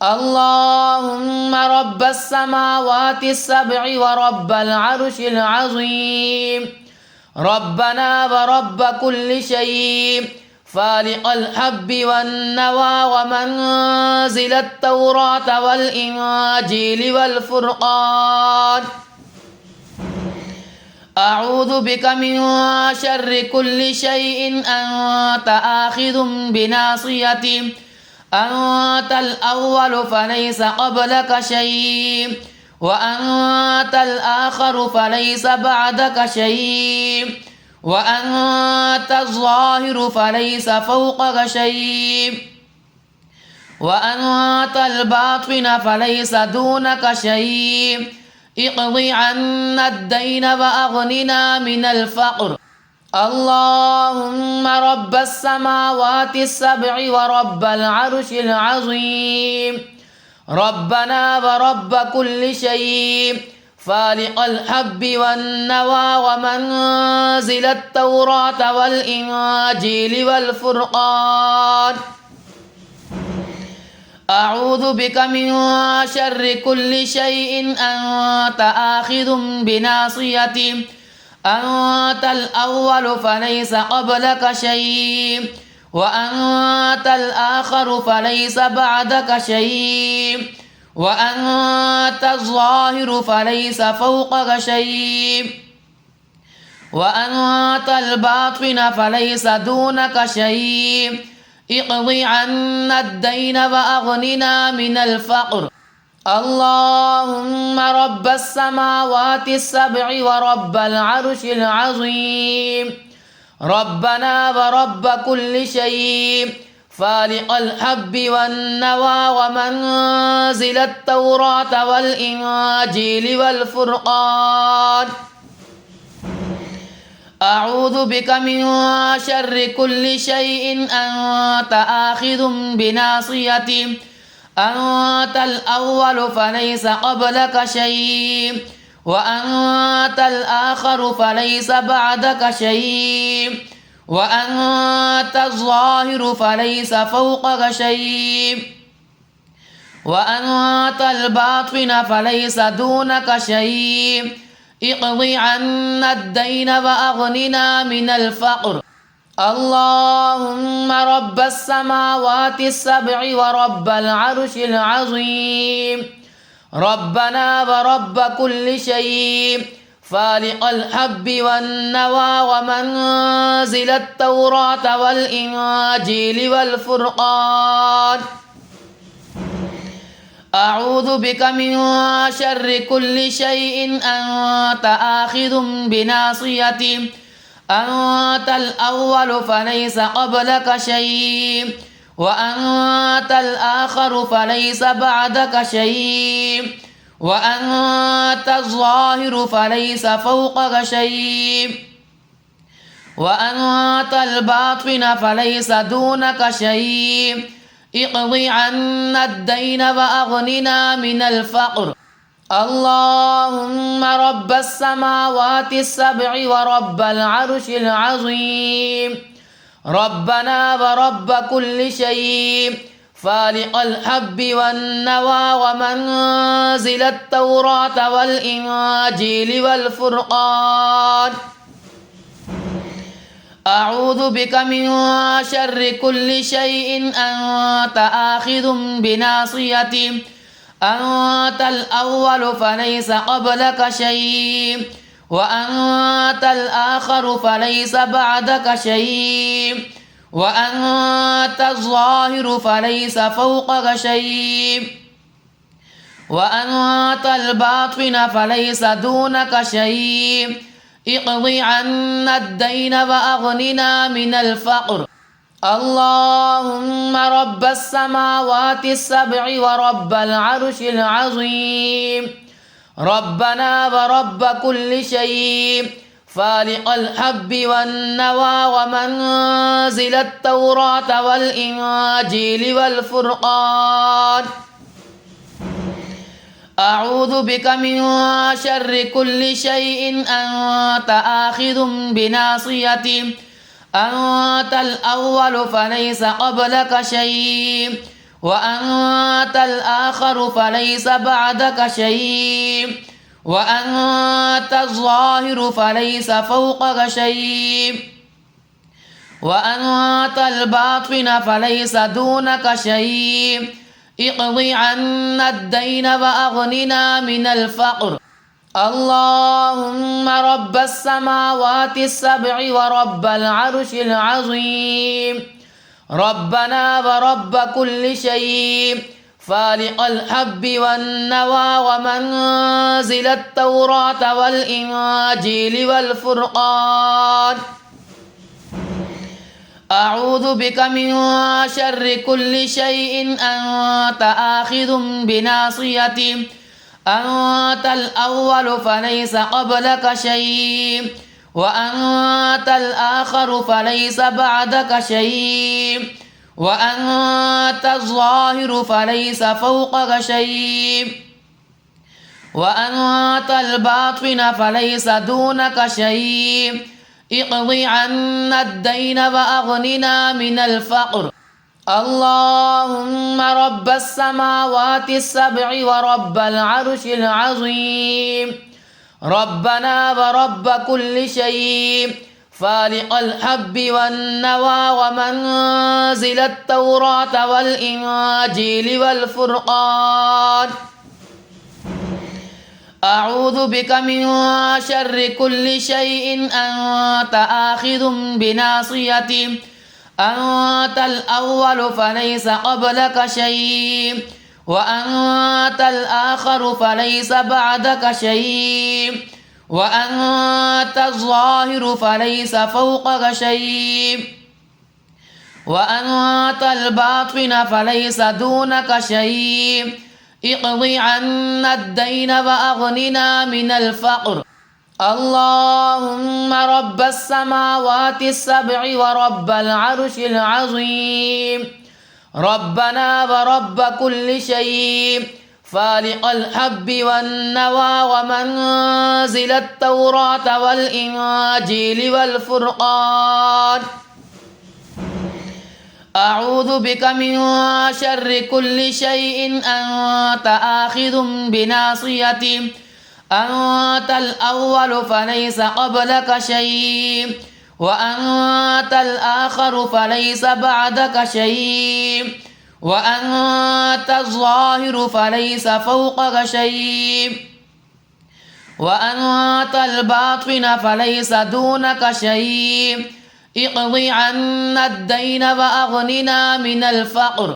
اللهم رب السماوات السبع ورب العرش العظيم، ربنا ورب كل شيء، فالق الحب والنوى ومنزل التوراة والإنجيل والفرقان، أعوذ بك من شر كل شيء أنت آخذ بناصيته، أنت الأول فليس قبلك شيء، وأنت الآخر فليس بعدك شيء، وأنت الظاهر فليس فوقك شيء، وأنت الباطن فليس دونك شيء، اقض عنا الدين وأغننا من الفقر. اللهم رب السماوات السبع ورب العرش العظيم، ربنا ورب كل شيء، فالق الحب والنوى ومنزل التوراة والإنجيل والفرقان، أعوذ بك من شر كل شيء أنت آخذ بناصيته، أنت الأول فليس قبلك شيء، وأنت الآخر فليس بعدك شيء، وأنت الظاهر فليس فوقك شيء، وأنت الباطن فليس دونك شيء، اقض عنا الدين وأغننا من الفقر. اللهم رب السماوات السبع ورب العرش العظيم، ربنا ورب كل شيء، فالق الحب والنوى ومنزل التوراة والإنجيل والفرقان، أعوذ بك من شر كل شيء أنت آخذ بناصيته، أنت الأول فليس قبلك شيء، وأنت الآخر فليس بعدك شيء، وأنت الظاهر فليس فوقك شيء، وأنت الباطن فليس دونك شيء، اقض عنا الدين وأغننا من الفقر. اللهم رب السماوات السبع ورب العرش العظيم، ربنا ورب كل شيء، فالق الحب والنوى ومنزل التوراة والإنجيل والفرقان، أعوذ بك من شر كل شيء أنت آخذ بناصيته، أنت الأول فليس قبلك شيء، وأنت الآخر فليس بعدك شيء، وأنت الظاهر فليس فوقك شيء، وأنت الباطن فليس دونك شيء، اقض عنا الدين وأغننا من الفقر. اللهم رب السماوات السبع ورب العرش العظيم، ربنا ورب كل شيء، فالق الحب والنوى ومنزل التوراة والإنجيل والفرقان، أعوذ بك من شر كل شيء أنت آخذ بناصيته، أنت الأول فليس قبلك شيء، وأنت الآخر فليس بعدك شيء، وأنت الظاهر فليس فوقك شيء، وأنت الباطن فليس دونك شيء، اقض عنا الدين وأغننا من الفقر. اللهم رب السماوات السبع ورب العرش العظيم، ربنا ورب كل شيء، فالق الحب والنوى ومنزل التوراة والإنجيل والفرقان، أعوذ بك من شر كل شيء أنت آخذ بناصيته، أنت الأول فليس قبلك شيء، وأنت الآخر فليس بعدك شيء وأنت الظاهر فليس فوقك شيء وأنت الباطن فليس دونك شيء اقض عنا الدين وأغننا من الفقر اللهم رب السماوات السبع ورب العرش العظيم ربنا ورب كل شيء فالق الحب والنوى ومنزل التوراة والإنجيل والفرقان أعوذ بك من شر كل شيء أنت آخذ بناصيته أنت الأول فليس قبلك شيء وأنت الآخر فليس بعدك شيء وأنت الظاهر فليس فوقك شيء وأنت الباطن فليس دونك شيء اقض عنا الدين وأغننا من الفقر اللهم رب السماوات السبع ورب العرش العظيم ربنا ورب كل شيء فالق الحب والنوى ومنزل التوراة والإنجيل والفرقان أعوذ بك من شر كل شيء أنت آخذ بناصيته أنت الأول فليس قبلك شيء وأنت الآخر فليس بعدك شيء وأنت الظاهر فليس فوقك شيء وأنت الباطن فليس دونك شيء اقض عنا الدين وأغننا من الفقر اللهم رب السماوات السبع ورب العرش العظيم ربنا ورب كل شيء فالق الحب والنوى ومنزل التوراة والإنجيل والفرقان أعوذ بك من شر كل شيء أنت آخذ بناصيته أنت الأول فليس قبلك شيء وأنت الآخر فليس بعدك شيء وأنت الظاهر فليس فوقك شيء وأنت الباطن فليس دونك شيء اقض عنا الدين وأغننا من الفقر